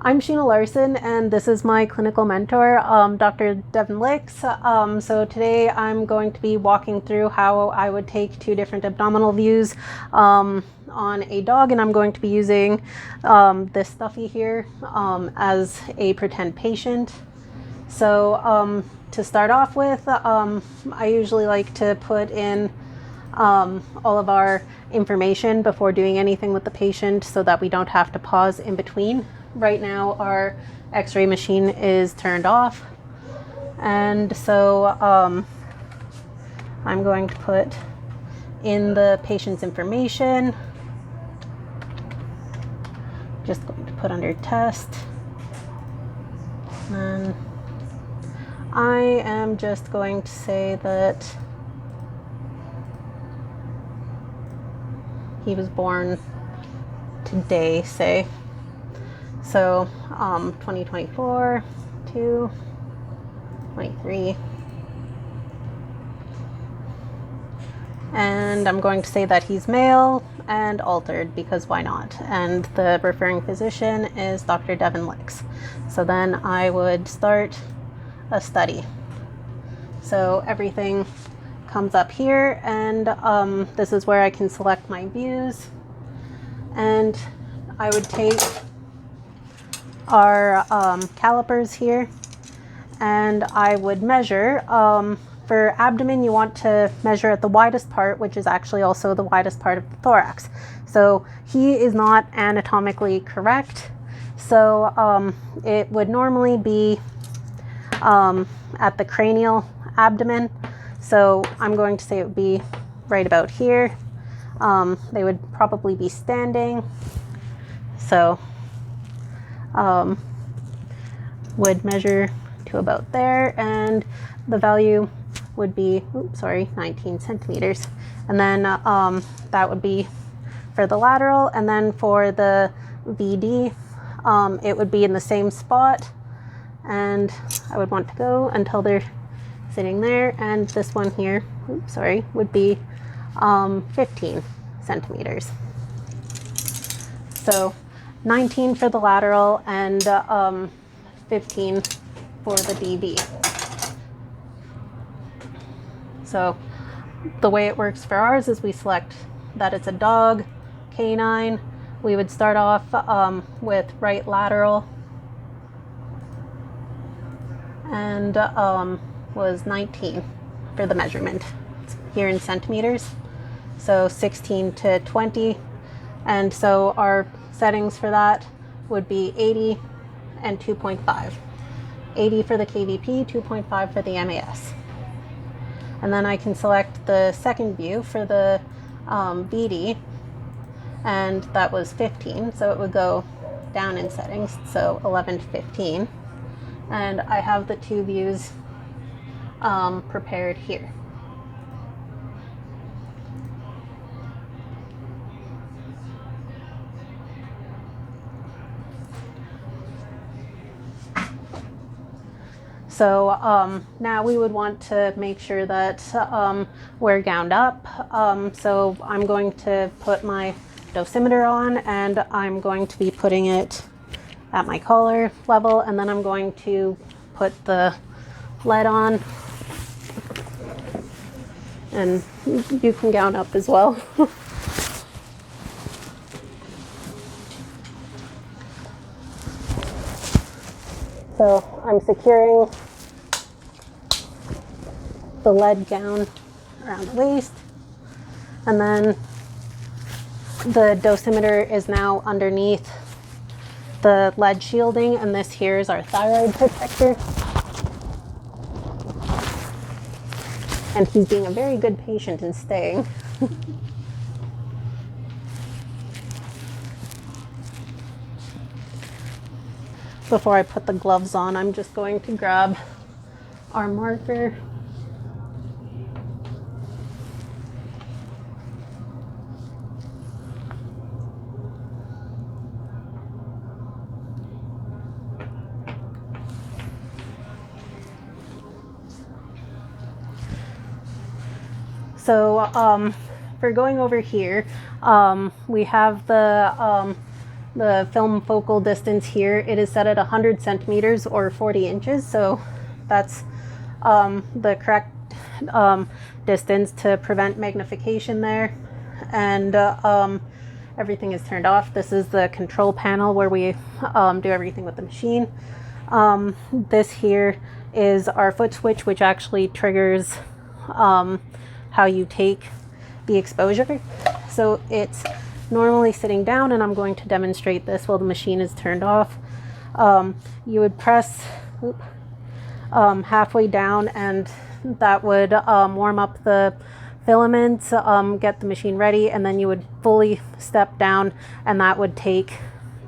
I'm Sheena Larson, and this is my clinical mentor, Dr. Devin Licks. So today I'm going to be walking through how I would take two different abdominal views on a dog, and I'm going to be using this stuffy here as a pretend patient. So to start off with, I usually like to put in all of our information before doing anything with the patient so that we don't have to pause in between. Right now our x-ray machine is turned off, and so I'm going to put in the patient's information. Just going to put under test, and I am just going to say that he was born today, say. So 2024 to 23. And I'm going to say that he's male and altered, because why not? And the referring physician is Dr. Devin Licks. So then I would start a study. So everything comes up here, and this is where I can select my views. And I would take our calipers here, and I would measure. For abdomen, you want to measure at the widest part, which is actually also the widest part of the thorax. So he is not anatomically correct, so it would normally be at the cranial abdomen. So I'm going to say it would be right about here. They would probably be standing, so would measure to about there, and the value would be 19 centimeters. And then that would be for the lateral, and then for the VD it would be in the same spot, and I would want to go until they're sitting there, and this one here would be 15 centimeters. So 19 for the lateral and 15 for the DB. So the way it works for ours is we select that it's a dog, canine. We would start off with right lateral, and was 19 for the measurement here in centimeters. So 16 to 20, and so our settings for that would be 80 and 2.5. 80 for the KVP, 2.5 for the MAS. And then I can select the second view for the VD, and that was 15, so it would go down in settings, so 11 to 15. And I have the two views prepared here. So now we would want to make sure that we're gowned up. So I'm going to put my dosimeter on, and I'm going to be putting it at my collar level, and then I'm going to put the lead on, and you can gown up as well. So I'm securing the lead gown around the waist, and then the dosimeter is now underneath the lead shielding, and this here is our thyroid protector. And he's being a very good patient and staying. Before I put the gloves on, I'm just going to grab our marker. So for going over here, we have the the film focal distance here, it is set at 100 centimeters or 40 inches. So that's the correct distance to prevent magnification there. And everything is turned off. This is the control panel where we do everything with the machine. This here is our foot switch, which actually triggers how you take the exposure. So it's normally sitting down, and I'm going to demonstrate this while the machine is turned off. You would press halfway down, and that would warm up the filaments, get the machine ready, and then you would fully step down, and that would take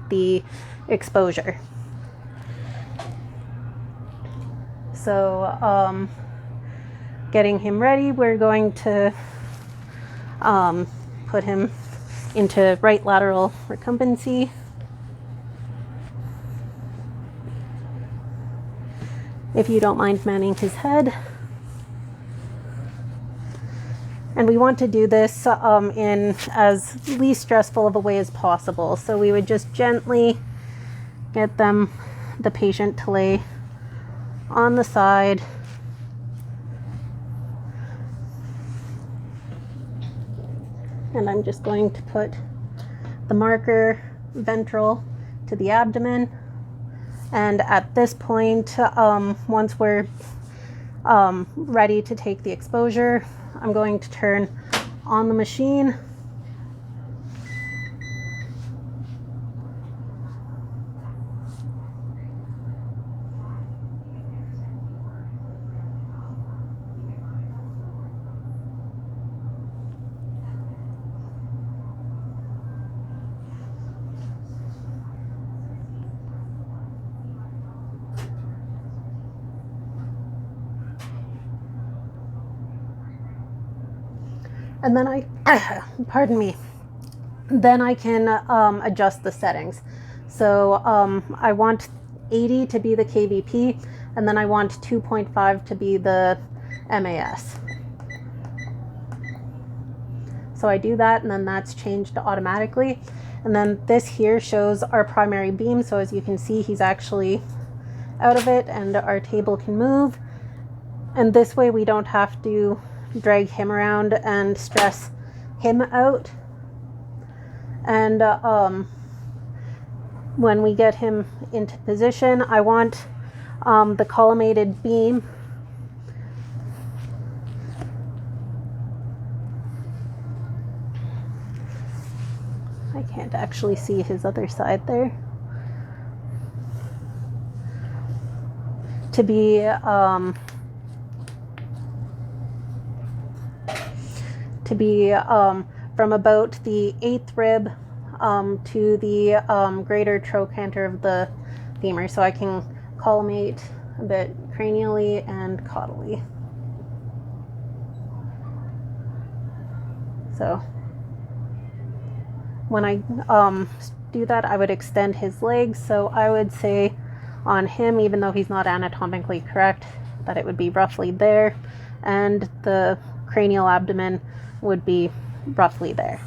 the exposure. So getting him ready, we're going to put him into right lateral recumbency. If you don't mind manning his head. And we want to do this in as least stressful of a way as possible. So we would just gently get the patient to lay on the side. And I'm just going to put the marker ventral to the abdomen. And at this point, once we're ready to take the exposure, I'm going to turn on the machine. And then pardon me, then I can adjust the settings. So I want 80 to be the kVp, and then I want 2.5 to be the MAS. So I do that, and then that's changed automatically. And then this here shows our primary beam. So as you can see, he's actually out of it, and our table can move. And this way we don't have to drag him around and stress him out. And when we get him into position, I want the collimated beam I can't actually see his other side there, to be from about the 8th rib to the greater trochanter of the femur, so I can collimate a bit cranially and caudally. So when I do that, I would extend his legs. So I would say on him, even though he's not anatomically correct, that it would be roughly there, and the cranial abdomen would be roughly there.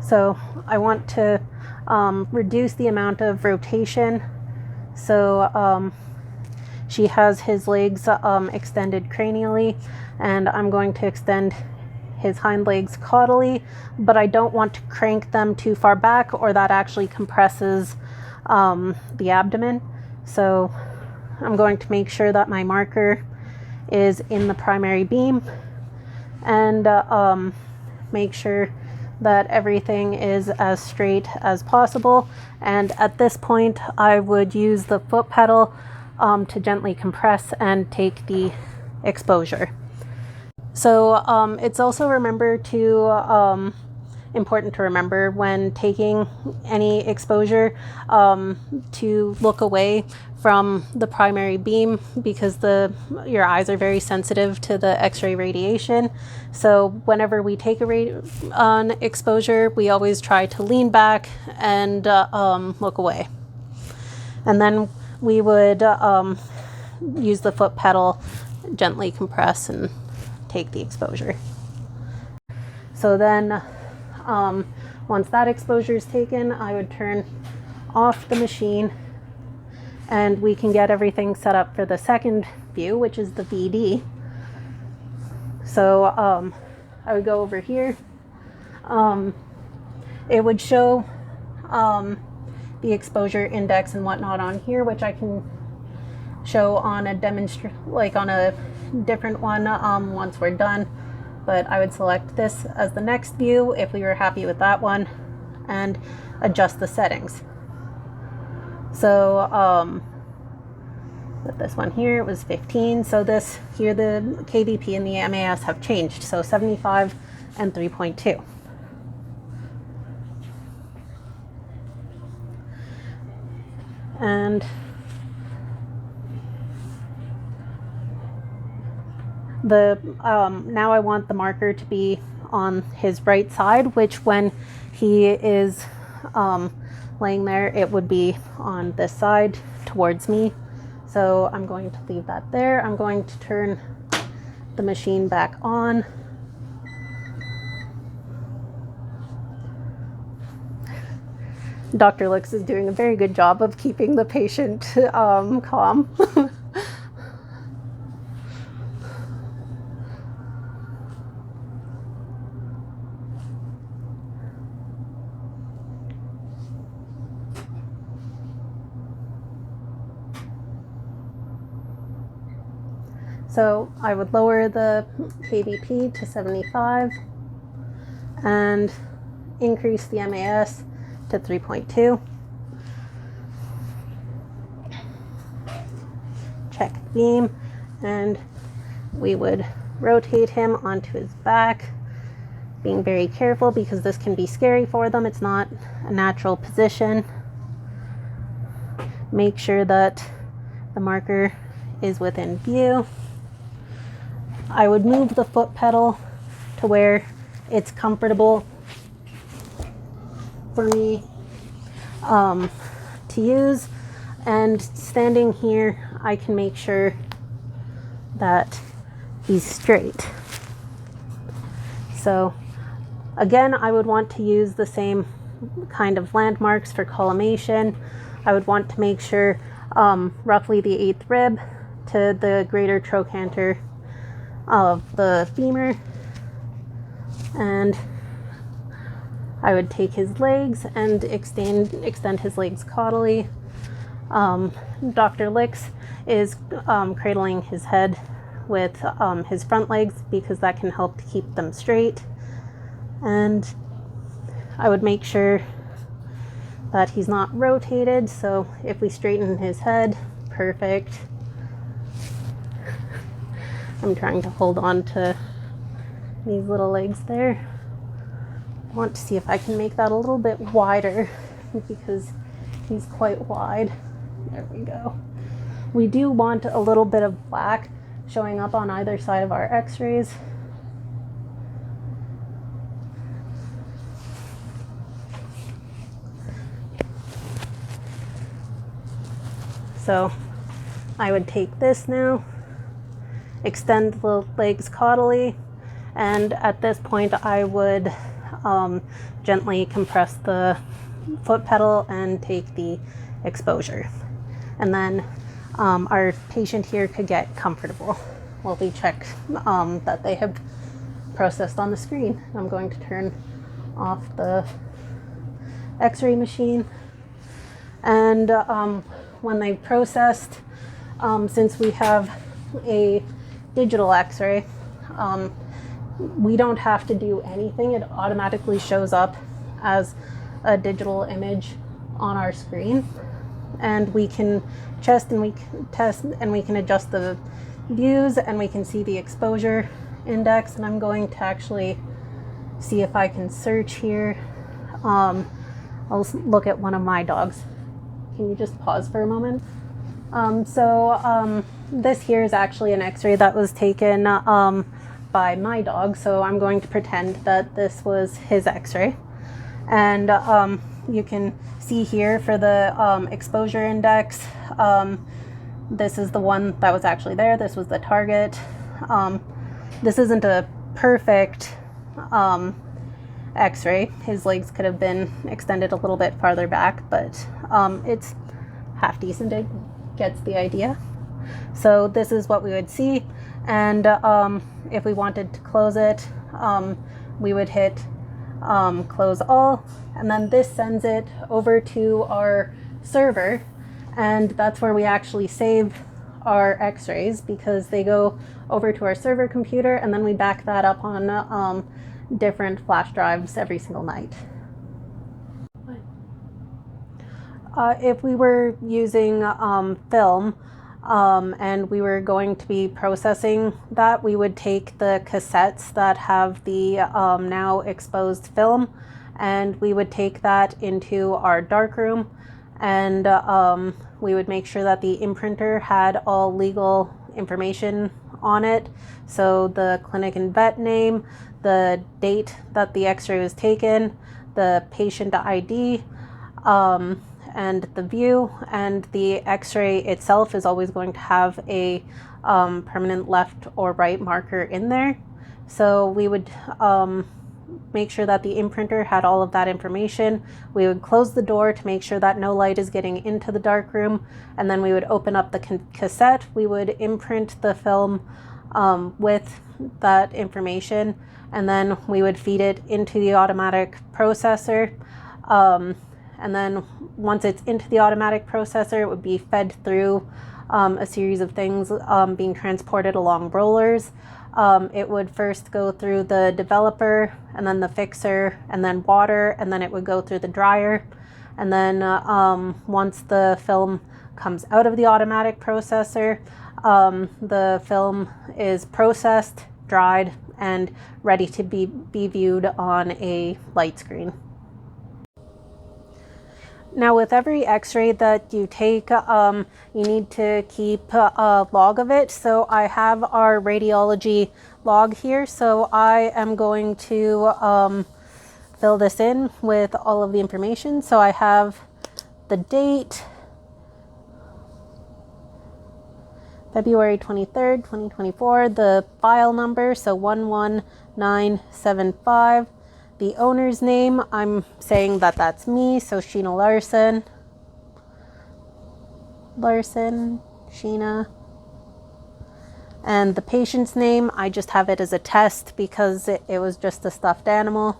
So I want to reduce the amount of rotation. So she has his legs extended cranially, and I'm going to extend his hind legs caudally, but I don't want to crank them too far back, or that actually compresses the abdomen. So I'm going to make sure that my marker is in the primary beam, and make sure that everything is as straight as possible. And at this point, I would use the foot pedal to gently compress and take the exposure. So it's also important to remember when taking any exposure to look away from the primary beam, because your eyes are very sensitive to the X-ray radiation. So whenever we take an exposure, we always try to lean back and look away. And then we would use the foot pedal gently compress and take the exposure. So then once that exposure is taken, I would turn off the machine and we can get everything set up for the second view, which is the VD. So I would go over here. It would show the exposure index and whatnot on here, which I can show on a on a different one once we're done. But I would select this as the next view if we were happy with that one and adjust the settings. So with this one here, it was 15. So this here, the KVP and the MAS have changed. So 75 and 3.2. And now I want the marker to be on his right side, which when he is laying there, it would be on this side towards me. So I'm going to leave that there. I'm going to turn the machine back on. Dr. Lix is doing a very good job of keeping the patient calm. So I would lower the KVP to 75 and increase the MAS to 3.2. Check the beam, and we would rotate him onto his back, being very careful because this can be scary for them. It's not a natural position. Make sure that the marker is within view. I would move the foot pedal to where it's comfortable for me to use, and standing here I can make sure that he's straight. So again, I would want to use the same kind of landmarks for collimation. I would want to make sure roughly the 8th rib to the greater trochanter of the femur, and I would take his legs and extend his legs caudally. Dr. Lix is cradling his head with his front legs because that can help to keep them straight, and I would make sure that he's not rotated. So if we straighten his head, perfect. I'm trying to hold on to these little legs there. I want to see if I can make that a little bit wider because he's quite wide. There we go. We do want a little bit of black showing up on either side of our x-rays. So I would take this now, extend the legs caudally, and at this point I would gently compress the foot pedal and take the exposure. And then our patient here could get comfortable while we check that they have processed on the screen. I'm going to turn off the x-ray machine, and when they've processed, since we have a digital x-ray, we don't have to do anything. It automatically shows up as a digital image on our screen, and we can test and we can adjust the views, and we can see the exposure index. And I'm going to actually see if I can search here. I'll look at one of my dogs. Can you just pause for a moment? This here is actually an x-ray that was taken by my dog, so I'm going to pretend that this was his x-ray. And you can see here for the exposure index, This is the one that was actually there. This was the target. This isn't a perfect x-ray. His legs could have been extended a little bit farther back, but it's half decent. It gets the idea. So this is what we would see, and if we wanted to close it, we would hit close all, and then this sends it over to our server, and that's where we actually save our x-rays, because they go over to our server computer, and then we back that up on different flash drives every single night. If we were using film and we were going to be processing that, we would take the cassettes that have the now exposed film, and we would take that into our darkroom, and we would make sure that the imprinter had all legal information on it. So the clinic and vet name, the date that the x-ray was taken, the patient ID, and the view, and the x-ray itself is always going to have a permanent left or right marker in there. So we would make sure that the imprinter had all of that information. We would close the door to make sure that no light is getting into the dark room, and then we would open up the cassette. We would imprint the film with that information, and then we would feed it into the automatic processor. And then once it's into the automatic processor, it would be fed through a series of things being transported along rollers. It would first go through the developer, and then the fixer, and then water, and then it would go through the dryer. And then once the film comes out of the automatic processor, the film is processed, dried, and ready to be viewed on a light screen. Now, with every x-ray that you take, you need to keep a log of it. So I have our radiology log here. So I am going to fill this in with all of the information. So I have the date, February 23rd, 2024, the file number, so 11975. The owner's name, I'm saying that that's me, so Sheena Larson, Sheena. And the patient's name, I just have it as a test because it was just a stuffed animal.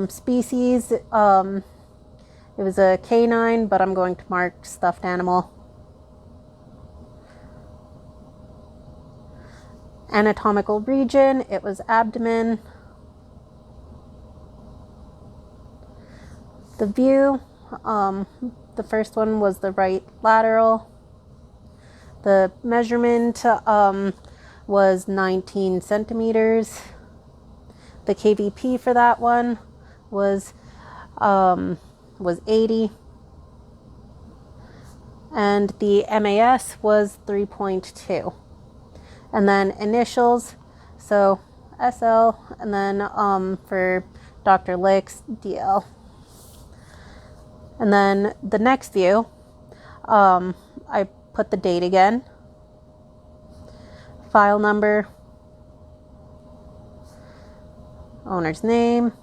Species, it was a canine, but I'm going to mark stuffed animal. Anatomical region, it was abdomen. The view, the first one was the right lateral. The measurement was 19 centimeters. The KVP for that one was 80. And the MAS was 3.2. And then initials, so SL, and then for Dr. Licks, DL. And then the next view, I put the date again, file number, owner's name,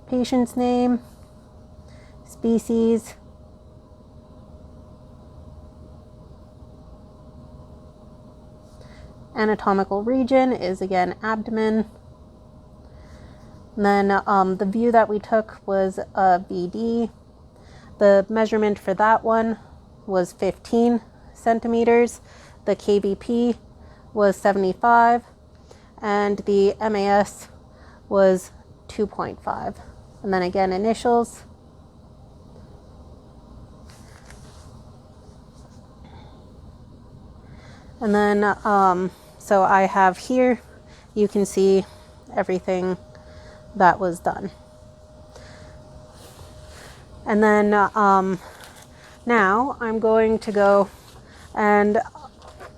patient's name, species, anatomical region is again abdomen. And then the view that we took was a VD. The measurement for that one was 15 centimeters. The KVP was 75. And the MAS was 2.5. And then again, initials. And then, so I have here, you can see everything that was done. And then now I'm going to go, and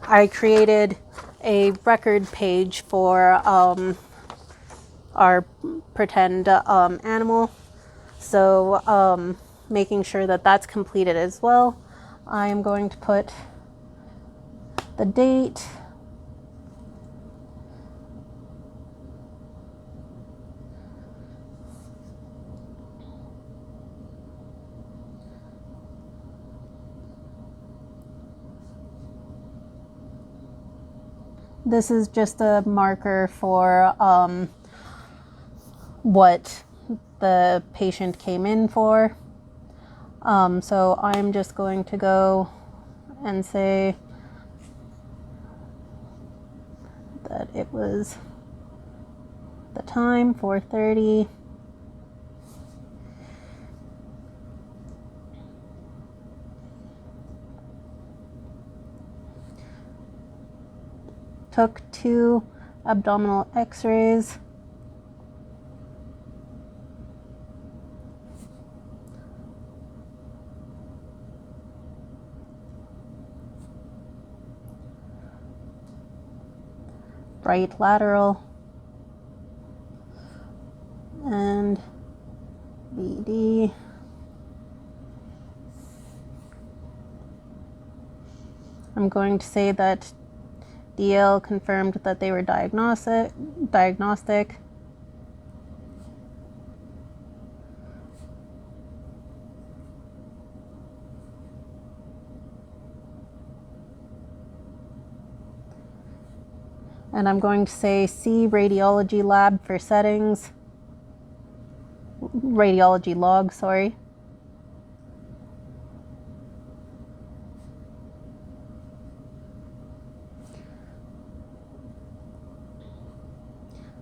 I created a record page for our pretend animal. So making sure that that's completed as well. I am going to put the date. This is just a marker for what the patient came in for. So I'm just going to go and say that it was the time 4:30. Took 2 abdominal x-rays. Right lateral and BD. I'm going to say that DL confirmed that they were diagnostic. And I'm going to say C radiology lab for settings. Radiology log, sorry.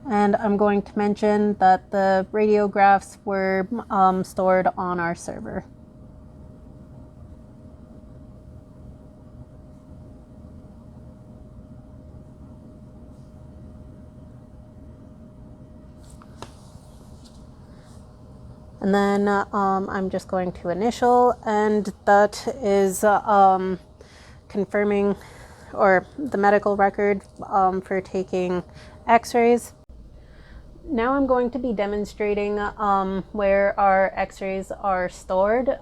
And I'm going to mention that the radiographs were stored on our server. And then I'm just going to initial, and that is confirming, or the medical record for taking x-rays. Now I'm going to be demonstrating where our x-rays are stored.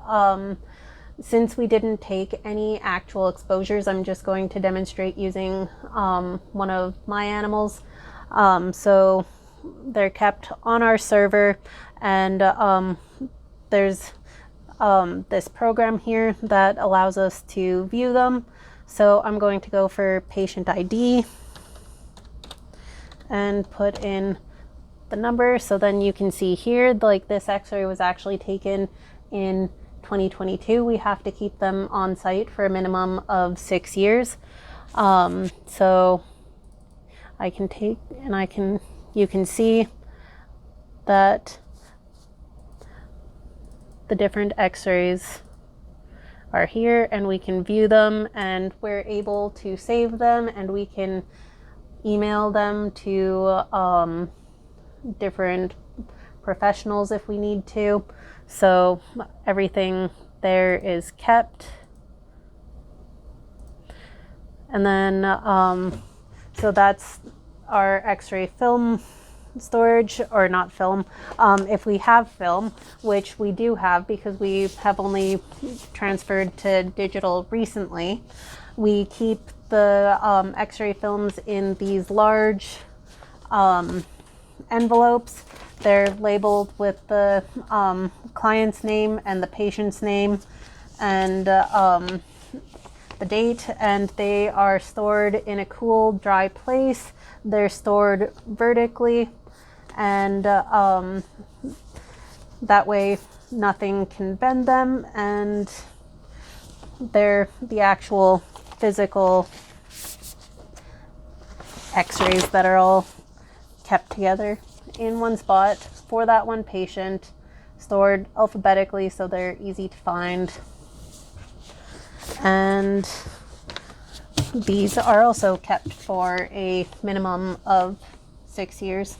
Since we didn't take any actual exposures, I'm just going to demonstrate using one of my animals. So they're kept on our server, and there's this program here that allows us to view them. So I'm going to go for patient ID and put in the number, so then you can see here, like, this x-ray was actually taken in 2022. We have to keep them on site for a minimum of 6 years. So I can take, and you can see that the different x-rays are here, and we can view them, and we're able to save them, and we can email them to different professionals if we need to. So everything there is kept. And then so that's our x-ray film storage, or not film. If we have film, which we do have because we have only transferred to digital recently, we keep the x-ray films in these large envelopes. They're labeled with the client's name and the patient's name and the date, and they are stored in a cool, dry place. They're stored vertically, and that way nothing can bend them, and they're the actual physical x-rays that are all kept together in one spot for that one patient, stored alphabetically so they're easy to find. And these are also kept for a minimum of 6 years.